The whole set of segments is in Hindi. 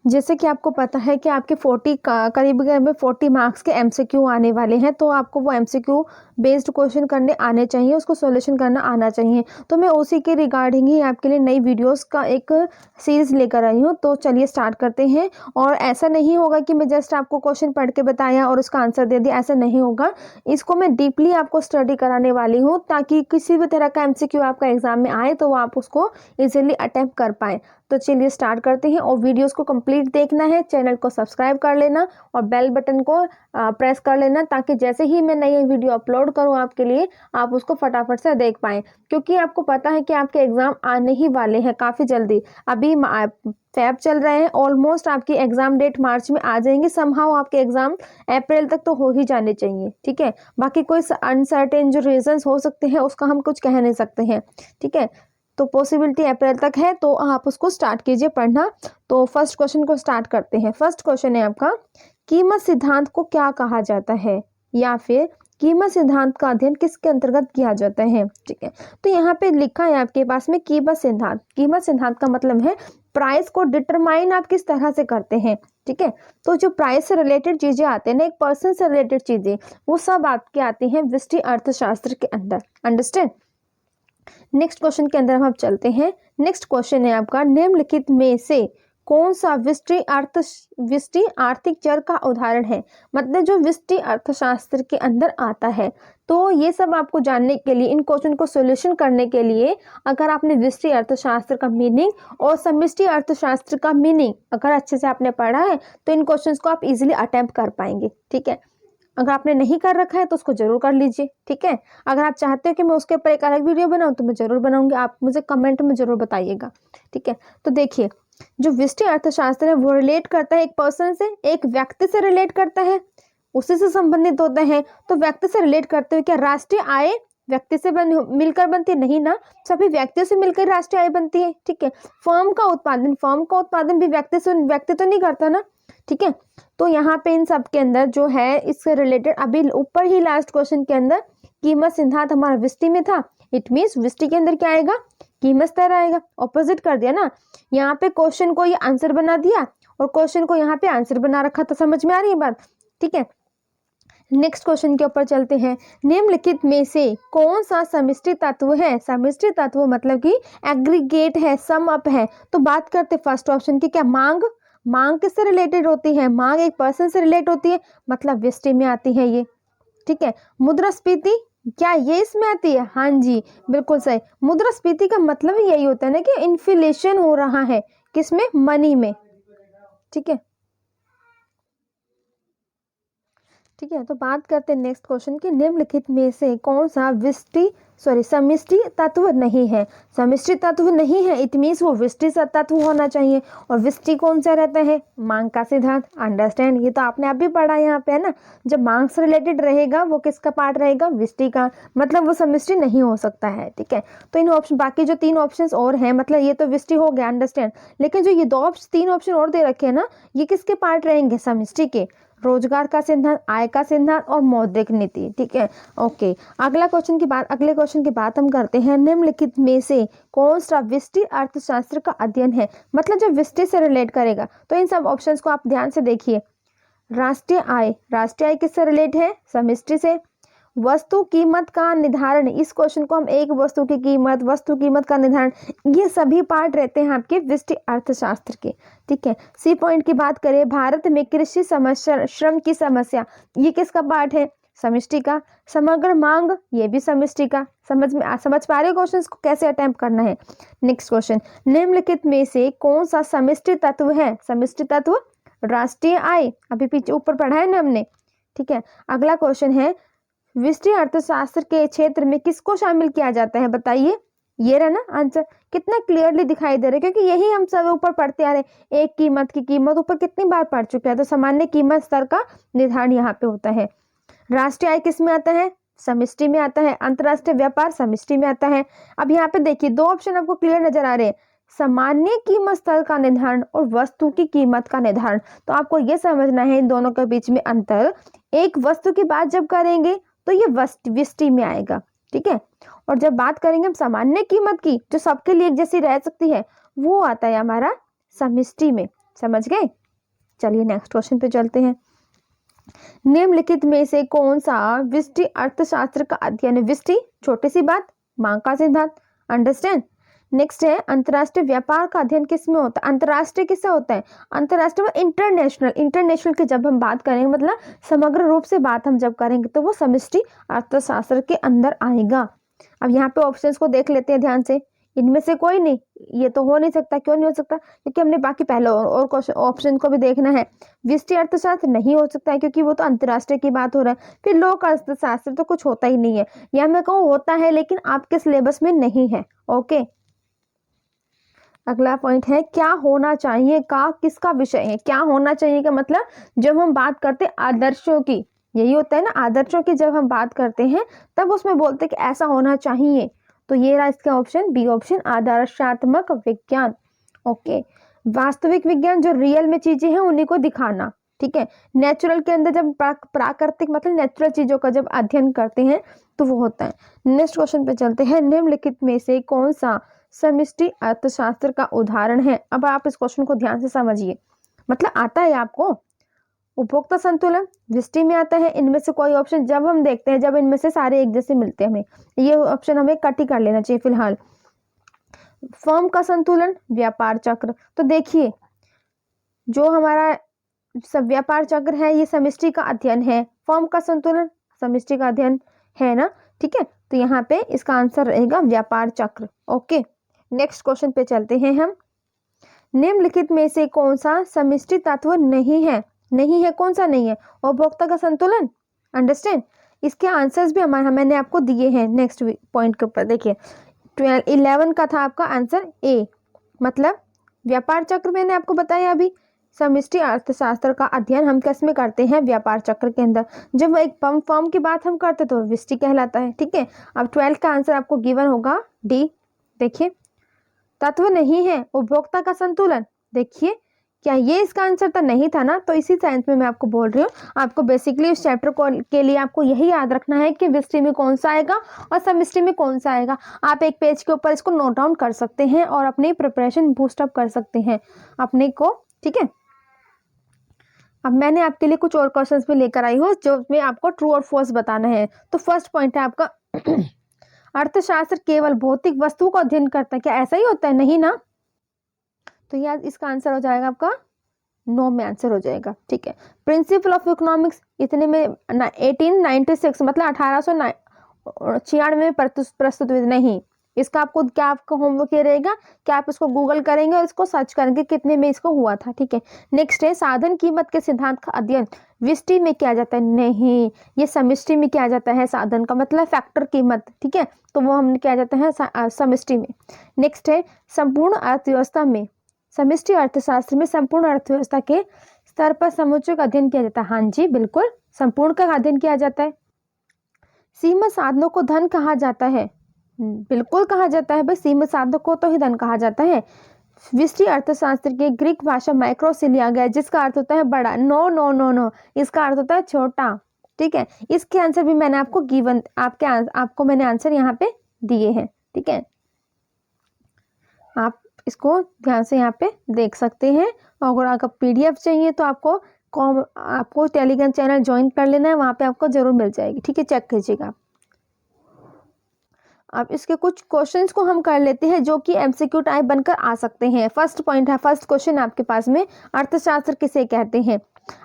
जैसे कि आपको पता है कि आपके 40 करीब करीब 40 मार्क्स के एमसीक्यू आने वाले हैं, तो आपको वो एमसीक्यू बेस्ड क्वेश्चन करने आने चाहिए, उसको सॉल्यूशन करना आना चाहिए। तो मैं उसी के रिगार्डिंग ही आपके लिए नई वीडियोस का एक सीरीज़ लेकर आई हूँ। तो चलिए स्टार्ट करते हैं। और ऐसा नहीं होगा कि मैं जस्ट आपको क्वेश्चन पढ़ के बताया और उसका आंसर दे दिया, ऐसा नहीं होगा। इसको मैं डीपली आपको स्टडी कराने वाली हूँ, ताकि किसी भी तरह का एमसीक्यू आपका एग्जाम में आए तो आप उसको इजीली अटेम्प्ट कर पाएँ। तो चलिए स्टार्ट करते हैं। और वीडियोस को कंप्लीट देखना है, चैनल को सब्सक्राइब कर लेना और बेल बटन को प्रेस कर लेना, ताकि जैसे ही मैं नई वीडियो अपलोड करूं आपके लिए, आप उसको फटाफट से देख पाएँ। क्योंकि आपको पता है कि आपके एग्ज़ाम आने ही वाले हैं काफ़ी जल्दी। अभी फैब चल रहे हैं, ऑलमोस्ट आपकी एग्ज़ाम डेट मार्च में आ जाएंगे, समहाउ आपके एग्ज़ाम अप्रैल तक तो हो ही जाने चाहिए। ठीक है, बाकी कोई अनसर्टेन जो रीजंस हो सकते हैं उसका हम कुछ कह नहीं सकते हैं। ठीक है, तो पॉसिबिलिटी अप्रैल तक है, तो आप उसको स्टार्ट कीजिए पढ़ना। तो फर्स्ट क्वेश्चन को स्टार्ट करते हैं। फर्स्ट क्वेश्चन है आपका, कीमत सिद्धांत को क्या कहा जाता है, या फिर कीमत सिद्धांत का अध्ययन किसके अंतर्गत किया जाता है। ठीक है, तो यहाँ पे लिखा है आपके पास में कीमत सिद्धांत। कीमत सिद्धांत का मतलब है प्राइस को डिटरमाइन आप किस तरह से करते हैं। ठीक है, तो जो प्राइस से रिलेटेड चीजें आते हैं ना, एक पर्सन से रिलेटेड चीजें, वो सब आपके आती हैं व्यष्टि अर्थशास्त्र के अंदर। अंडरस्टैंड। नेक्स्ट क्वेश्चन के अंदर हम चलते हैं। नेक्स्ट क्वेश्चन है आपका, निम्नलिखित में से कौन सा व्यष्टि आर्थिक चर का उदाहरण है। मतलब जो व्यष्टि अर्थशास्त्र के अंदर आता है। तो ये सब आपको जानने के लिए, इन क्वेश्चन को सॉल्यूशन करने के लिए, अगर आपने व्यष्टि अर्थशास्त्र का मीनिंग और समष्टि अर्थशास्त्र का मीनिंग अगर अच्छे से आपने पढ़ा है, तो इन क्वेश्चंस को आप इजीली अटेम्प्ट कर पाएंगे। ठीक है, अगर आपने नहीं कर रखा है तो उसको जरूर कर लीजिए। ठीक है, अगर आप चाहते हो कि मैं उसके ऊपर एक अलग वीडियो बनाऊं तो मैं जरूर बनाऊंगी, आप मुझे कमेंट में जरूर बताइएगा। ठीक है, तो देखिए, जो व्यष्टि अर्थशास्त्र है वो रिलेट करता है एक पर्सन से, एक व्यक्ति से रिलेट करता है, उसी से संबंधित होता है। तो व्यक्ति से रिलेट करते हुए क्या राष्ट्रीय आय व्यक्ति से मिलकर बनती है? नहीं ना, सभी व्यक्तियों से मिलकर राष्ट्रीय आय बनती है। ठीक है, फर्म का उत्पादन भी व्यक्ति तो नहीं करता ना। ठीक है, तो यहाँ पे इन सब के अंदर जो है इससे रिलेटेड, अभी ऊपर ही लास्ट क्वेश्चन के अंदर कीमत सिद्धांत हमारा व्यष्टि में था, इट मीन्स व्यष्टि के अंदर क्या आएगा, कीमत स्तर आएगा। ऑपोजिट कर दिया ना, यहाँ पे क्वेश्चन को ये आंसर बना दिया और क्वेश्चन को यहाँ पे आंसर बना रखा। तो समझ में आ रही है बात। ठीक है, नेक्स्ट क्वेश्चन के ऊपर चलते हैं। निम्नलिखित में से कौन सा समष्टि तत्व है। समष्टि तत्व मतलब कि एग्रीगेट है, सम अप है। तो बात करते फर्स्ट ऑप्शन की, क्या मांग। मांग किससे रिलेटेड होती है, मांग एक पर्सन से रिलेट होती है, मतलब व्यष्टि में आती है ये। ठीक है, मुद्रास्फीति, क्या ये इसमें आती है। हाँ जी, बिल्कुल सही। मुद्रास्फीति का मतलब ही यही होता है ना कि इन्फ्लेशन हो रहा है, किसमें, मनी में। ठीक है, ठीक है, तो बात करते हैं नेक्स्ट क्वेश्चन की, निम्नलिखित में से कौन सा समष्टि तत्व नहीं है। समष्टि तत्व नहीं है, इट मीन्स वो व्यष्टि तत्व होना चाहिए। और व्यष्टि कौन सा रहता है, मांग का सिद्धांत। अंडरस्टैंड, ये तो आपने अभी पढ़ा यहाँ पे है ना। जब मांग से रिलेटेड रहेगा वो किसका पार्ट रहेगा, व्यष्टि का, मतलब वो समष्टि नहीं हो सकता है। ठीक है, तो इन ऑप्शन, बाकी जो 3 ऑप्शन और हैं, मतलब ये तो व्यष्टि हो गया, अंडरस्टैंड। लेकिन जो ये 3 ऑप्शन और दे रखे हैं ना, ये किसके पार्ट रहेंगे, समष्टि के। रोजगार का सिद्धांत, आय का सिद्धांत और मौद्रिक नीति। ठीक है, ओके। अगले क्वेश्चन की बात हम करते हैं। निम्नलिखित में से कौन सा व्यष्टि अर्थशास्त्र का अध्ययन है, मतलब जो व्यष्टि से रिलेट करेगा। तो इन सब ऑप्शंस को आप ध्यान से देखिए। राष्ट्रीय आय किससे रिलेट है, समष्टि से। वस्तु कीमत का निर्धारण, इस क्वेश्चन को हम एक वस्तु कीमत का निर्धारण, ये सभी पार्ट रहते हैं आपके व्यष्टि अर्थशास्त्र के। ठीक है, सी पॉइंट की बात करें, भारत में कृषि समस्या, श्रम की समस्या, ये किसका पार्ट है, समष्टि का। समग्र मांग, ये भी समष्टि का। समझ पा रहे हो क्वेश्चन को कैसे अटेम्प्ट करना है। नेक्स्ट क्वेश्चन, निम्नलिखित में से कौन सा समष्टि तत्व है। समष्टि तत्व राष्ट्रीय आय, अभी पीछे ऊपर पढ़ा है ना हमने। ठीक है, अगला क्वेश्चन है, व्यष्टि अर्थशास्त्र के क्षेत्र में किसको शामिल किया जाता है, बताइए। ये रहा ना आंसर, कितना क्लियरली दिखाई दे रहा है, क्योंकि यही हम सब ऊपर पढ़ते आ रहे हैं। एक कीमत की कीमत ऊपर कितनी बार पढ़ चुके हैं। तो सामान्य कीमत स्तर का निर्धारण यहाँ पे होता है। राष्ट्रीय आय किस में आता है, समष्टि में आता है। अंतरराष्ट्रीय व्यापार समष्टि में आता है। अब यहाँ पे देखिए 2 ऑप्शन आपको क्लियर नजर आ रहे हैं, सामान्य कीमत स्तर का निर्धारण और वस्तु की कीमत का निर्धारण। तो आपको ये समझना है इन दोनों के बीच में अंतर। एक वस्तु की बात जब करेंगे तो ये व्यष्टि में आएगा। ठीक है, और जब बात करेंगे हम सामान्य कीमत की, जो सबके लिए एक जैसी रह सकती है, वो आता है हमारा समष्टि में। समझ गए? चलिए नेक्स्ट क्वेश्चन पे चलते हैं। निम्नलिखित में से कौन सा व्यष्टि अर्थशास्त्र का अध्ययन है? व्यष्टि छोटी सी बात, मांग का सिद्धांत, अंडरस्टैंड। नेक्स्ट है अंतरराष्ट्रीय व्यापार का अध्ययन किस में होता है? अंतरराष्ट्रीय किससे होता है? अंतरराष्ट्रीय में इंटरनेशनल, इंटरनेशनल की जब हम बात करेंगे मतलब समग्र रूप से बात हम जब करेंगे तो वो समष्टि अर्थशास्त्र के अंदर आएगा। अब यहाँ पे ऑप्शंस को देख लेते हैं ध्यान से, इनमें से कोई नहीं, ये तो हो नहीं सकता। क्यों नहीं हो सकता? क्योंकि हमने बाकी पहले और ऑप्शन को भी देखना है। व्यष्टि अर्थशास्त्र नहीं हो सकता है क्योंकि वो तो अंतरराष्ट्रीय की बात हो रहा है। फिर लोक अर्थशास्त्र तो कुछ होता ही नहीं है, या मैं कहूँ होता है लेकिन आपके सिलेबस में नहीं है। ओके, अगला पॉइंट है क्या होना चाहिए का किसका विषय है? क्या होना चाहिए का मतलब जब हम बात करते हैं आदर्शों की, यही होता है ना, आदर्शों की जब हम बात करते हैं तब उसमें बोलते हैं कि ऐसा होना चाहिए। तो ये रहा इसका ऑप्शन बी ऑप्शन, आदर्शात्मक विज्ञान। ओके, वास्तविक विज्ञान जो रियल में चीजें हैं उन्हीं को दिखाना। ठीक है, नेचुरल के अंदर जब प्राकृतिक मतलब नेचुरल चीजों का जब अध्ययन करते हैं तो वो होता है। नेक्स्ट क्वेश्चन पे चलते हैं। निम्नलिखित में से कौन सा समष्टि अर्थशास्त्र का उदाहरण है? अब आप इस क्वेश्चन को ध्यान से समझिए, मतलब आता है आपको उपभोक्ता संतुलन, व्यष्टि में आता है। इनमें से कोई ऑप्शन जब हम देखते हैं, जब इनमें से सारे एक जैसे मिलते हैं, हमें ये ऑप्शन हमें कट ही कर लेना चाहिए फिलहाल। फर्म का संतुलन, व्यापार चक्र, तो देखिए जो हमारा सब व्यापार चक्र है ये समष्टि का अध्ययन है, फर्म का संतुलन समष्टि का अध्ययन है ना। ठीक है, तो यहाँ पे इसका आंसर रहेगा व्यापार चक्र। ओके, नेक्स्ट क्वेश्चन पे चलते हैं हम। निम्नलिखित में से कौन सा समष्टि तत्व नहीं है? नहीं है, कौन सा नहीं है? उपभोक्ता का संतुलन, अंडरस्टैंड। इसके आंसर्स भी हमारे मैंने आपको दिए हैं नेक्स्ट पॉइंट के ऊपर। देखिए 11 का था आपका आंसर ए, मतलब व्यापार चक्र मैंने आपको बताया अभी। समष्टि अर्थशास्त्र का अध्ययन हम किस में करते हैं? व्यापार चक्र के अंदर। जब एक फर्म की बात हम करते तो व्यष्टि कहलाता है। ठीक है, अब 12 का आंसर आपको गिवन होगा डी। देखिए तत्व नहीं है उपभोक्ता का संतुलन, देखिए क्या ये इसका आंसर तो नहीं था ना। तो इसी साइंस में मैं आपको बोल रही हूँ, आपको बेसिकली इस चैप्टर को के लिए आपको यही याद रखना है कि व्यष्टि में कौन सा आएगा और समष्टि में कौन सा आएगा। आप एक पेज के ऊपर इसको नोट डाउन कर सकते हैं और अपनी प्रिपरेशन बूस्ट अप कर सकते हैं अपने को। ठीक है, अब मैंने आपके लिए कुछ और क्वेश्चंस भी लेकर आई हूँ जो में आपको ट्रू और फॉल्स बताना है। तो फर्स्ट पॉइंट है आपका अर्थशास्त्र केवल भौतिक वस्तु का अध्ययन करता है, क्या ऐसा ही होता है? नहीं ना, तो यार इसका आंसर हो जाएगा आपका नो में आंसर हो जाएगा। ठीक है, प्रिंसिपल ऑफ इकोनॉमिक्स इतने में 1896 मतलब 1896 में प्रस्तुत हुई नहीं। इसका आपको क्या आपका होमवर्क ये रहेगा कि आप इसको गूगल करेंगे और इसको सर्च करेंगे कितने में इसको हुआ था। ठीक है, नेक्स्ट है साधन कीमत के सिद्धांत का अध्ययन व्यष्टि में किया जाता है? नहीं, ये समष्टि में किया जाता है। साधन का मतलब फैक्टर कीमत, ठीक है, तो वो हमने किया जाता है समष्टि में। नेक्स्ट है संपूर्ण अर्थव्यवस्था में, समष्टि अर्थशास्त्र में संपूर्ण अर्थव्यवस्था के स्तर पर समुच्चय का अध्ययन किया जाता है। हाँ जी बिल्कुल, संपूर्ण का अध्ययन किया जाता है। सीमित साधनों को धन कहा जाता है? बिल्कुल कहा जाता है भाई, सीमित साधनों को तो ही धन कहा जाता है। व्यष्टि अर्थशास्त्र के ग्रीक भाषा माइक्रो से लिया गया जिसका अर्थ होता है बड़ा। नो नो नो नो, इसका अर्थ होता है छोटा। ठीक है, इसके आंसर भी मैंने आपको गिवन आपको मैंने आंसर यहाँ पे दिए हैं। ठीक है, आप इसको ध्यान से यहाँ पे देख सकते हैं। और अगर PDF चाहिए तो आपको टेलीग्राम चैनल ज्वाइन कर लेना है, वहाँ पे आपको जरूर मिल जाएगी। ठीक है, चेक कीजिएगा। अब इसके कुछ क्वेश्चंस को हम कर लेते हैं जो कि MCQ टाइप बनकर आ सकते हैं। फर्स्ट पॉइंट है, फर्स्ट क्वेश्चन आपके पास में, अर्थशास्त्र किसे कहते हैं?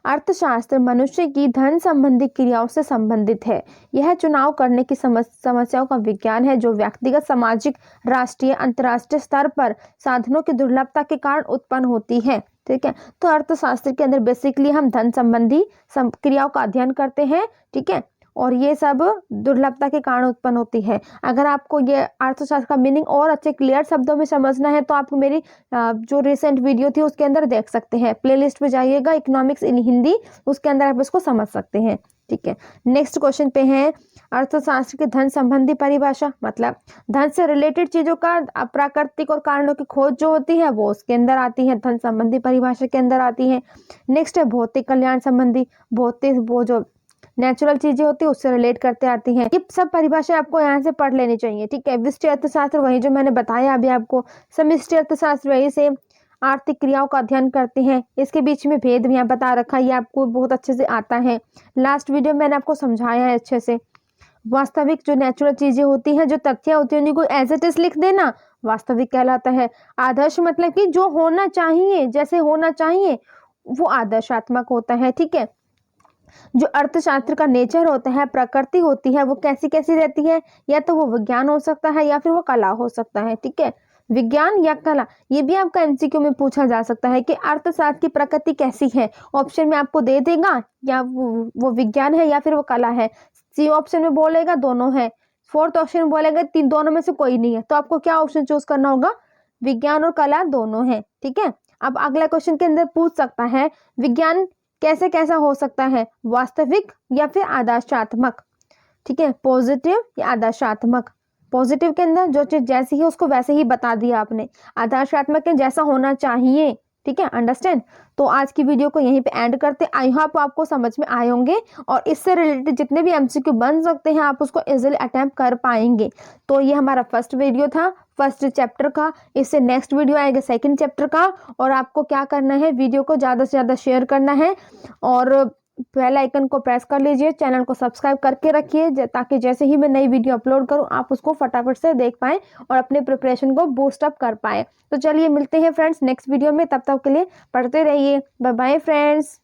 अर्थशास्त्र मनुष्य की धन संबंधी क्रियाओं से संबंधित है। यह चुनाव करने की समस्याओं का विज्ञान है जो व्यक्तिगत, सामाजिक, राष्ट्रीय, अंतर्राष्ट्रीय स्तर पर साधनों की दुर्लभता के कारण उत्पन्न होती है। ठीक है, तो अर्थशास्त्र के अंदर बेसिकली हम धन संबंधी क्रियाओं का अध्ययन करते हैं। ठीक है, और ये सब दुर्लभता के कारण उत्पन्न होती है। अगर आपको ये अर्थशास्त्र का मीनिंग और अच्छे क्लियर शब्दों में समझना है तो आप मेरी जो रिसेंट वीडियो थी उसके अंदर देख सकते हैं। प्लेलिस्ट में जाइएगा इकोनॉमिक्स इन हिंदी, उसके अंदर आप इसको समझ सकते हैं। ठीक है, नेक्स्ट क्वेश्चन पे है अर्थशास्त्र की धन संबंधी परिभाषा, मतलब धन से रिलेटेड चीजों का प्राकृतिक और कारणों की खोज जो होती है वो उसके अंदर आती है, धन संबंधी परिभाषा के अंदर आती है। नेक्स्ट है भौतिक कल्याण संबंधी, भौतिक वो जो नेचुरल चीजें होती है उससे रिलेट करते आती हैं। ये सब परिभाषा आपको यहाँ से पढ़ लेनी चाहिए। ठीक है, व्यष्टि अर्थशास्त्र वही जो मैंने बताया अभी आपको, समष्टि अर्थशास्त्र वही से, आर्थिक क्रियाओं का अध्ययन करते हैं। इसके बीच में भेद भी यहाँ बता रखा है, ये आपको बहुत अच्छे से आता है। लास्ट वीडियो मैंने आपको समझाया है अच्छे से। वास्तविक जो नेचुरल चीजें होती हैं, जो तथ्य होती है, उन्हीं को एज इट इज लिख देना वास्तविक कहलाता है। आदर्श मतलब कि जो होना चाहिए, जैसे होना चाहिए वो आदर्शात्मक होता है। ठीक है। जो अर्थशास्त्र का नेचर होता है, प्रकृति होती है, वो कैसी कैसी रहती है, या तो वो विज्ञान हो सकता है या फिर वो कला हो सकता है। ठीक है। विज्ञान या कला, ये भी आपका एमसीक्यू में पूछा जा सकता है कि अर्थशास्त्र की प्रकृति कैसी है। ऑप्शन में आपको दे देगा या वो विज्ञान है या फिर वो कला है। सी ऑप्शन में बोलेगा दोनों है, फोर्थ ऑप्शन में बोलेगा तीन दोनों में से कोई नहीं है। तो आपको क्या ऑप्शन चूज करना होगा? विज्ञान और कला दोनों है। ठीक है। अब अगला क्वेश्चन के अंदर पूछ सकता है विज्ञान कैसे कैसा हो सकता है, वास्तविक या फिर आदर्शात्मक। ठीक है। पॉजिटिव या आदर्शात्मक। पॉजिटिव के अंदर जो चीज जैसी है उसको वैसे ही बता दिया आपने। आदर्शात्मक के जैसा होना चाहिए। ठीक है। अंडरस्टैंड। तो आज की वीडियो को यहीं पे एंड करते। आई होप आपको समझ में आए होंगे और इससे रिलेटेड जितने भी एमसीक्यू बन सकते हैं आप उसको इजीली अटेम्प्ट कर पाएंगे। तो ये हमारा फर्स्ट वीडियो था, फर्स्ट चैप्टर का। इससे नेक्स्ट वीडियो आएगा सेकंड चैप्टर का। और आपको क्या करना है, वीडियो को ज़्यादा से ज़्यादा शेयर करना है और बेल आइकन को प्रेस कर लीजिए, चैनल को सब्सक्राइब करके रखिए ताकि जैसे ही मैं नई वीडियो अपलोड करूं आप उसको फटाफट से देख पाएं और अपने प्रिपरेशन को बूस्ट अप कर पाएं। तो चलिए मिलते हैं फ्रेंड्स नेक्स्ट वीडियो में, तब तक के लिए पढ़ते रहिए। Bye bye friends.